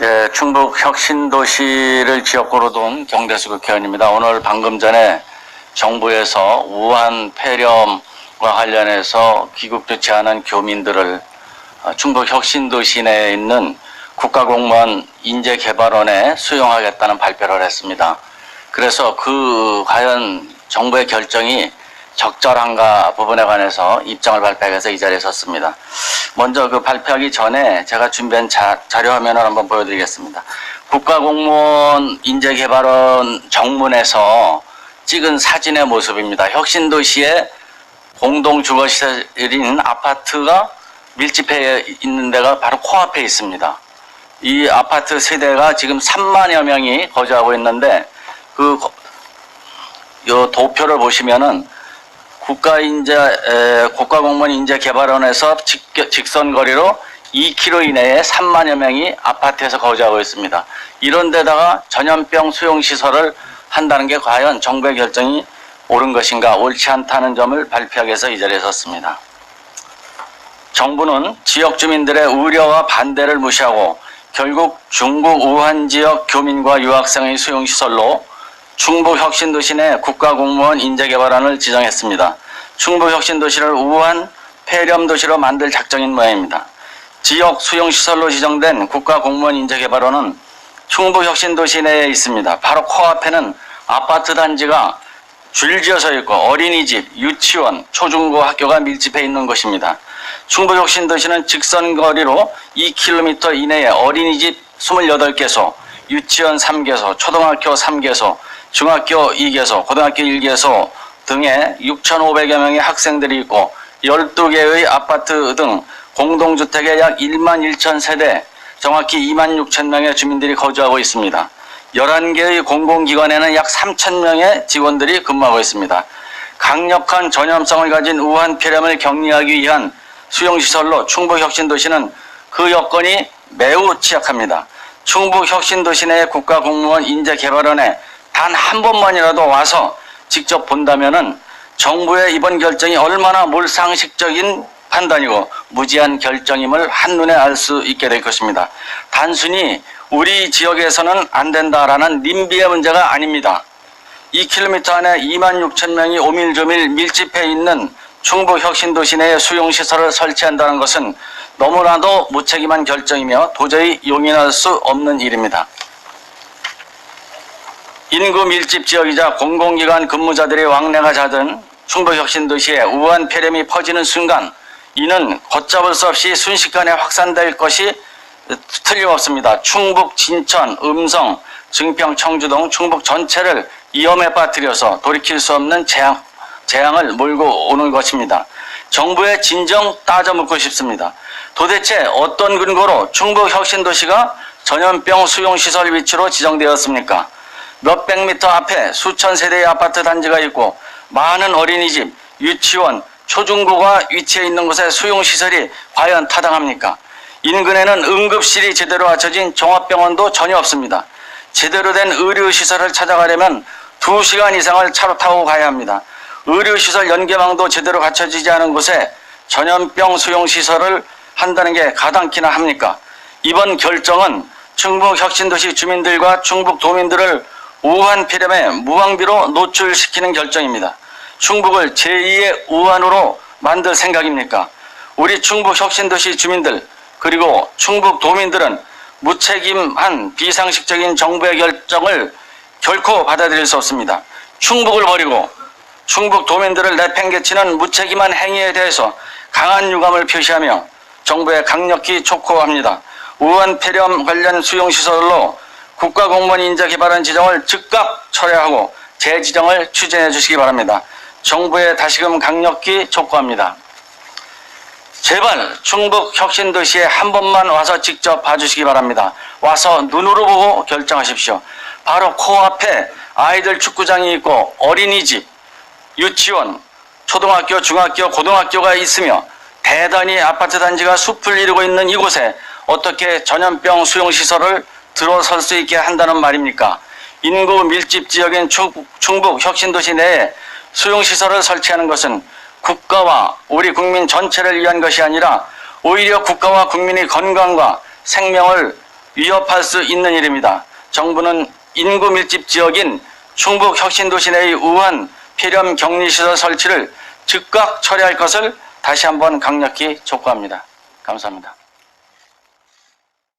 예, 충북 혁신도시를 지역구로 둔 경대수 국회의원입니다. 오늘 방금 전에 정부에서 우한 폐렴과 관련해서 귀국도 제한한 교민들을 충북 혁신도시 내에 있는 국가공무원 인재개발원에 수용하겠다는 발표를 했습니다. 그래서 과연 정부의 결정이 적절한가 부분에 관해서 입장을 발표해서 이 자리에 섰습니다. 먼저 그 발표하기 전에 제가 준비한 자료 화면을 한번 보여드리겠습니다. 국가공무원 인재개발원 정문에서 찍은 사진의 모습입니다. 혁신도시의 공동주거시설인 아파트가 밀집해 있는 데가 바로 코앞에 있습니다. 이 아파트 세대가 지금 3만여 명이 거주하고 있는데 요 도표를 보시면은 국가공무원 인재개발원에서 직선거리로 2km 이내에 3만여 명이 아파트에서 거주하고 있습니다. 이런 데다가 전염병 수용시설을 한다는 게 과연 정부의 결정이 옳은 것인가, 옳지 않다는 점을 발표하기 위해서 이 자리에 섰습니다. 정부는 지역 주민들의 우려와 반대를 무시하고 결국 중국 우한 지역 교민과 유학생의 수용시설로 충북 혁신도시 내 국가공무원 인재개발원을 지정했습니다. 충북 혁신도시를 우한 폐렴도시로 만들 작정인 모양입니다. 지역 수용시설로 지정된 국가공무원 인재개발원은 충북 혁신도시 내에 있습니다. 바로 코앞에는 아파트 단지가 줄지어서 있고 어린이집, 유치원, 초중고 학교가 밀집해 있는 곳입니다. 충북 혁신도시는 직선거리로 2km 이내에 어린이집 28개소, 유치원 3개소, 초등학교 3개소, 중학교 2개소, 고등학교 1개소 등의 6,500여 명의 학생들이 있고 12개의 아파트 등 공동주택에 약 1만 1천 세대, 정확히 2만 6천 명의 주민들이 거주하고 있습니다. 11개의 공공기관에는 약 3천 명의 직원들이 근무하고 있습니다. 강력한 전염성을 가진 우한 폐렴을 격리하기 위한 수용시설로 충북 혁신도시는 그 여건이 매우 취약합니다. 충북 혁신도시 내 국가공무원 인재개발원에 단 한 번만이라도 와서 직접 본다면은 정부의 이번 결정이 얼마나 몰상식적인 판단이고 무지한 결정임을 한눈에 알 수 있게 될 것입니다. 단순히 우리 지역에서는 안 된다라는 님비의 문제가 아닙니다. 2km 안에 2만 6천 명이 오밀조밀 밀집해 있는 충북 혁신도시 내에 수용시설을 설치한다는 것은 너무나도 무책임한 결정이며 도저히 용인할 수 없는 일입니다. 인구 밀집 지역이자 공공기관 근무자들의 왕래가 잦은 충북 혁신도시에 우한 폐렴이 퍼지는 순간 이는 걷잡을 수 없이 순식간에 확산될 것이 틀림없습니다. 충북, 진천, 음성, 증평, 청주 등 충북 전체를 위험에 빠뜨려서 돌이킬 수 없는 재앙을 몰고 오는 것입니다. 정부에 진정 따져 묻고 싶습니다. 도대체 어떤 근거로 충북 혁신도시가 전염병 수용시설 위치로 지정되었습니까? 몇백 미터 앞에 수천 세대의 아파트 단지가 있고 많은 어린이집, 유치원, 초중고가 위치해 있는 곳에 수용시설이 과연 타당합니까? 인근에는 응급실이 제대로 갖춰진 종합병원도 전혀 없습니다. 제대로 된 의료시설을 찾아가려면 2시간 이상을 차로 타고 가야 합니다. 의료시설 연계망도 제대로 갖춰지지 않은 곳에 전염병 수용시설을 한다는 게 가당키나 합니까? 이번 결정은 충북 혁신도시 주민들과 충북 도민들을 우한 폐렴에 무방비로 노출시키는 결정입니다. 충북을 제2의 우한으로 만들 생각입니까? 우리 충북 혁신도시 주민들 그리고 충북 도민들은 무책임한 비상식적인 정부의 결정을 결코 받아들일 수 없습니다. 충북을 버리고 충북 도민들을 내팽개치는 무책임한 행위에 대해서 강한 유감을 표시하며 정부에 강력히 촉구합니다. 우한 폐렴 관련 수용시설로 국가공무원 인재개발원 지정을 즉각 철회하고 재지정을 추진해 주시기 바랍니다. 정부에 다시금 강력히 촉구합니다. 제발 충북 혁신도시에 한 번만 와서 직접 봐주시기 바랍니다. 와서 눈으로 보고 결정하십시오. 바로 코앞에 아이들 축구장이 있고 어린이집, 유치원, 초등학교, 중학교, 고등학교가 있으며 대단히 아파트 단지가 숲을 이루고 있는 이곳에 어떻게 전염병 수용시설을 들어설 수 있게 한다는 말입니까? 인구 밀집 지역인 충북 혁신도시 내에 수용시설을 설치하는 것은 국가와 우리 국민 전체를 위한 것이 아니라 오히려 국가와 국민의 건강과 생명을 위협할 수 있는 일입니다. 정부는 인구 밀집 지역인 충북 혁신도시 내의 우한 폐렴 격리시설 설치를 즉각 철회할 것을 다시 한번 강력히 촉구합니다. 감사합니다.